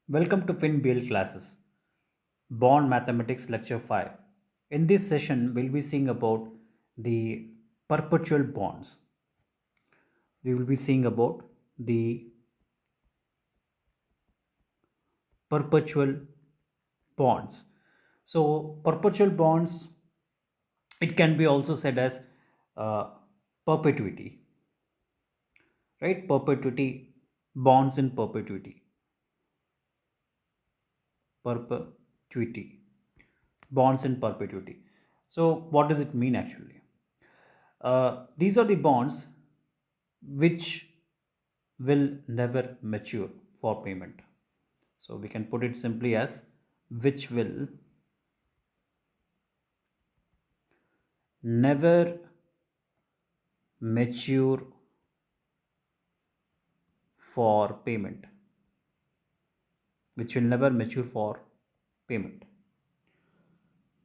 Welcome to FinBL classes, Bond Mathematics Lecture 5. In this session, we'll be seeing about the perpetual bonds. We will be seeing about the perpetual bonds. So, perpetual bonds, it can be also said as uh, perpetuity, right? Perpetuity, bonds in perpetuity, perpetuity, bonds in perpetuity. So, what does it mean actually? These are the bonds which will never mature for payment. So we can put it simply as which will never mature for payment. Which will never mature for payment.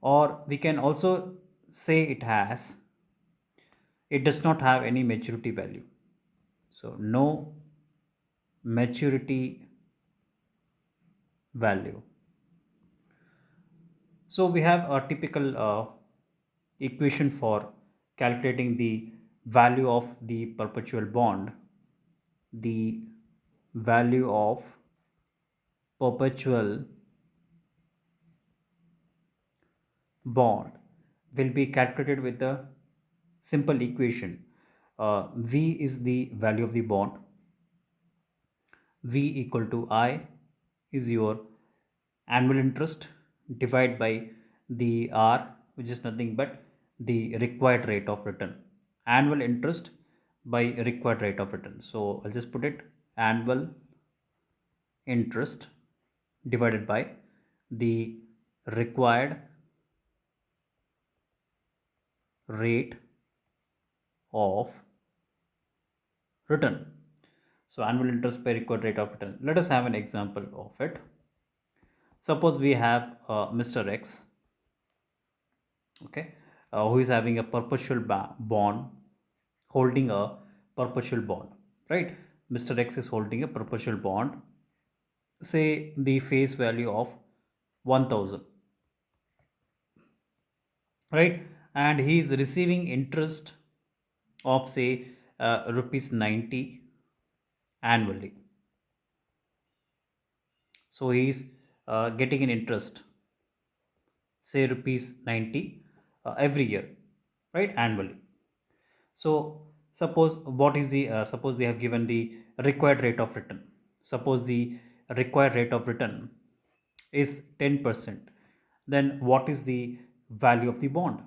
Or we can also say it does not have any maturity value. So no maturity value. So we have a typical equation for calculating the value of the perpetual bond. The value of perpetual bond will be calculated with a simple equation. V is the value of the bond. V equal to I is your annual interest divided by the R, which is nothing but the required rate of return. Annual interest by required rate of return. So I'll just put it annual interest divided by the required rate of return. So annual interest by required rate of return. Let us have an example of it. Suppose we have Mr. X, okay, who is having a perpetual bond, holding a perpetual bond, right? Mr. X is holding a perpetual bond, say the face value of 1000, right? And he is receiving interest of say rupees 90 annually. So he is getting an interest, say rupees 90 every year, right, annually. So suppose they have given the required rate of return. Suppose the required rate of return is 10%. Then what is the value of the bond?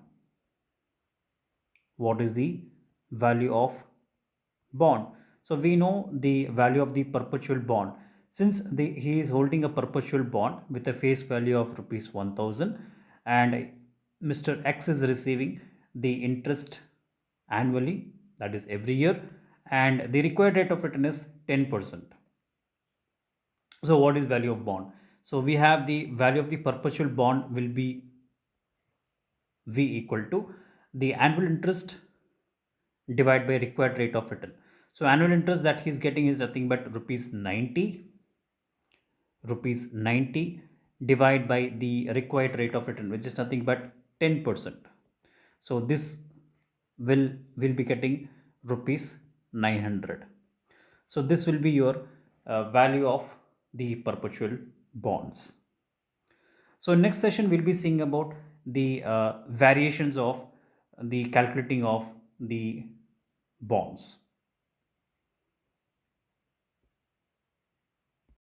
What is the value of bond? So we know the value of the perpetual bond, since he is holding a perpetual bond with a face value of rupees 1000, and Mr. X is receiving the interest annually, that is every year, and the required rate of return is 10%. So what is value of bond? So we have the value of the perpetual bond will be V equal to the annual interest divided by required rate of return. So annual interest that he is getting is nothing but rupees 90 divided by the required rate of return, which is nothing but 10%. So this will be getting rupees 900. So this will be your value of the perpetual bonds. So next session we'll be seeing about the variations of the calculating of the bonds.